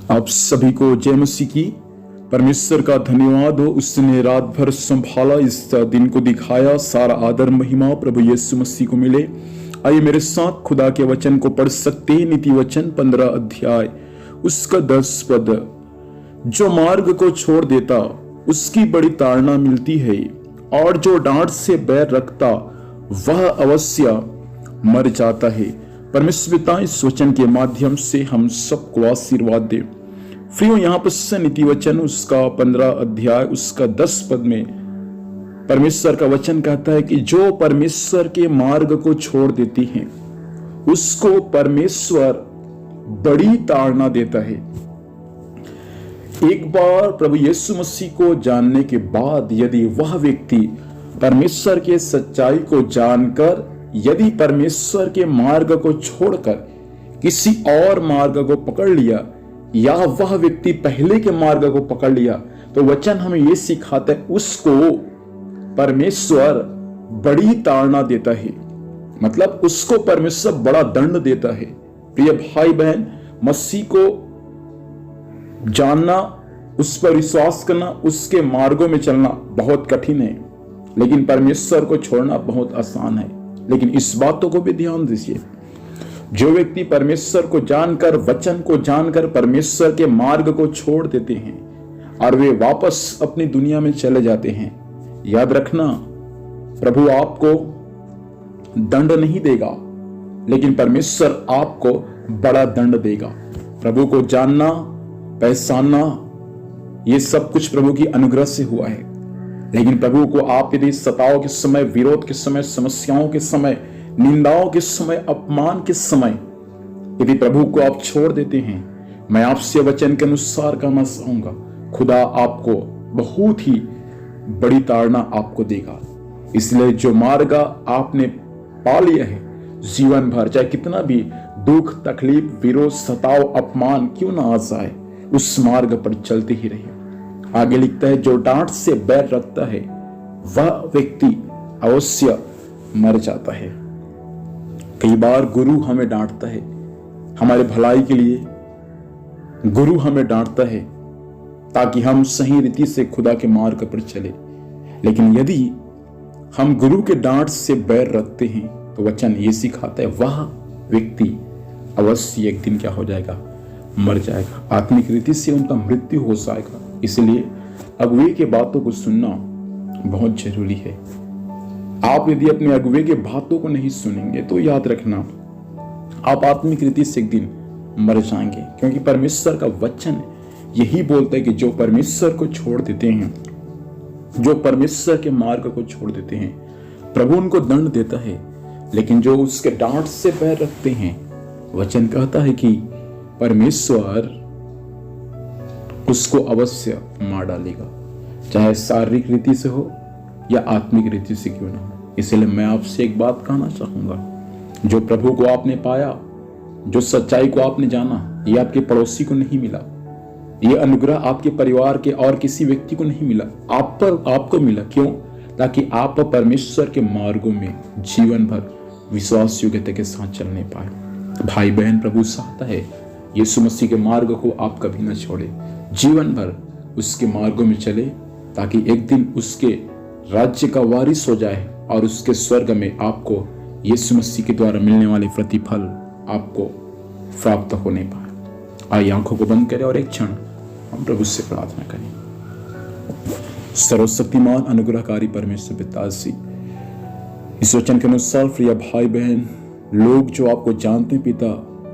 आप सभी को जय मसीह की। परमेश्वर का धन्यवाद हो, उसने रात भर संभाला, इस दिन को दिखाया। सारा आदर महिमा प्रभु यीशु मसीह को मिले। आइए मेरे साथ खुदा के वचन को पढ़ सकते हैं। नीति वचन 15 अध्याय उसका 10 पद। जो मार्ग को छोड़ देता उसकी बड़ी ताड़ना मिलती है, और जो डांट से बैर रखता वह अवश्य मर जाता है। परमेश्वर पिता इस वचन के माध्यम से हम सबको आशीर्वाद दे। प्रियो, यहाँ पर नीति वचन उसका 15 अध्याय उसका 10 पद में परमेश्वर का वचन कहता है कि जो परमेश्वर के मार्ग को छोड़ देती हैं उसको परमेश्वर बड़ी ताड़ना देता है। एक बार प्रभु यीशु मसीह को जानने के बाद यदि वह व्यक्ति परमेश्वर के सच्चाई को जानकर यदि परमेश्वर के मार्ग को छोड़कर किसी और मार्ग को पकड़ लिया, या वह व्यक्ति पहले के मार्ग को पकड़ लिया, तो वचन हमें यह सिखाता है उसको परमेश्वर बड़ी ताड़ना देता है। मतलब उसको परमेश्वर बड़ा दंड देता है। प्रिय भाई बहन, मसीह को जानना, उस पर विश्वास करना, उसके मार्गों में चलना बहुत कठिन है, लेकिन परमेश्वर को छोड़ना बहुत आसान है। लेकिन इस बातों को भी ध्यान दीजिए, जो व्यक्ति परमेश्वर को जानकर, वचन को जानकर परमेश्वर के मार्ग को छोड़ देते हैं और वे वापस अपनी दुनिया में चले जाते हैं, याद रखना प्रभु आपको दंड नहीं देगा, लेकिन परमेश्वर आपको बड़ा दंड देगा। प्रभु को जानना, पहचानना, ये सब कुछ प्रभु की अनुग्रह से हुआ है। लेकिन प्रभु को आप यदि सताओं के समय, विरोध के समय, समस्याओं के समय, निंदाओं के समय, अपमान के समय यदि प्रभु को आप छोड़ देते हैं, मैं आपसे वचन के अनुसार कहना चाहूंगा, खुदा आपको बहुत ही बड़ी ताड़ना आपको देगा। इसलिए जो मार्ग आपने पा लिया है जीवन भर, चाहे कितना भी दुख, तकलीफ, विरोध, सताव, अपमान क्यों ना आ जाए, उस मार्ग पर चलते ही रहिए। आगे लिखता है, जो डांट से बैर रखता है वह व्यक्ति अवश्य मर जाता है। कई बार गुरु हमें डांटता है हमारे भलाई के लिए। गुरु हमें डांटता है ताकि हम सही रीति से खुदा के मार्ग पर चले। लेकिन यदि हम गुरु के डांट से बैर रखते हैं तो वचन ये सिखाता है वह व्यक्ति अवश्य एक दिन क्या हो जाएगा, मर जाएगा। आत्मिक रीति से उनका मृत्यु हो जाएगा। इसलिए अगुवे के बातों को सुनना बहुत जरूरी है। आप यदि अपने अगुवे के बातों को नहीं सुनेंगे तो याद रखना आप आत्मिक रीति से एक दिन मर जाएंगे, क्योंकि परमेश्वर का वचन यही बोलता है कि जो परमेश्वर को छोड़ देते हैं, जो परमेश्वर के मार्ग को छोड़ देते हैं, प्रभु उनको दंड देता है। लेकिन जो उसके डांट से पैर रखते हैं, वचन कहता है कि परमेश्वर उसको अवश्य मार डालेगा, चाहे शारीरिक रीति से हो या आत्मिक रीति से क्यों ना हो। इसलिए मैं आपसे एक बात कहना चाहूंगा, जो प्रभु को आपने पाया, जो सच्चाई को आपने जाना, ये आपके पड़ोसी को नहीं मिला, ये अनुग्रह आपके परिवार के और किसी व्यक्ति को नहीं मिला, आप पर आपको मिला। क्यों? ताकि आप परमेश्वर के मार्गों में जीवन भर विश्वास योग्यता के साथ चलने पाए। भाई बहन, प्रभु चाहता है यीशु मसीह के मार्ग को आप कभी न छोड़े, जीवन भर उसके मार्गों में चले, ताकि एक दिन उसके राज्य का वारिस हो जाए और उसके स्वर्ग में आपको यीशु मसीह के द्वारा मिलने वाले प्रतिफल आपको प्राप्त होने पाए। आइए आंखों को बंद करें और एक क्षण हम प्रभु से प्रार्थना करें। सर्वशक्तिमान अनुग्रहकारी परमेश्वर पिता जी, इस वचन के अनुसार प्रिय भाई बहन लोग जो आपको जानते हैं पिता,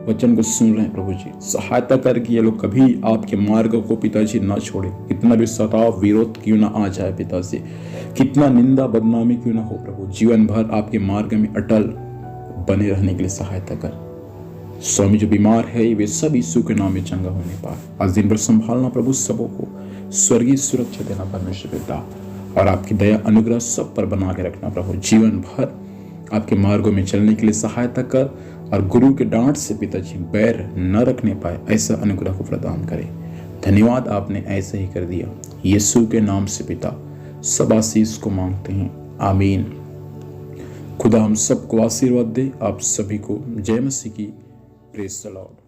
वचन को सुन रहे हैं प्रभु जी, सहायता करके ये लोग कभी आपके मार्ग को पिताजी ना छोड़े। कितना भी सताव, विरोध क्यों ना आ जाए पिताजी, कितना निंदा, बदनामी क्यों ना हो प्रभु, जीवन भर आपके मार्ग में अटल बने रहने के लिए सहायता कर। स्वामी, जो बीमार है वे सब यीशु के नाम में चंगा होने पाए। आज दिन भर संभालना प्रभु, सबों को स्वर्गीय सुरक्षा देना परमेश्वर पिता, और आपकी दया अनुग्रह सब पर बना के रखना प्रभु। जीवन भर आपके मार्गों में चलने के लिए सहायता कर, और गुरु के डांट से पिताजी बैर न रखने पाए, ऐसा अनुग्रह को प्रदान करे। धन्यवाद, आपने ऐसा ही कर दिया। यीशु के नाम से पिता सब आशीष को मांगते हैं, आमीन। खुदा हम सबको आशीर्वाद दे। आप सभी को जय मसीह की। Praise the Lord.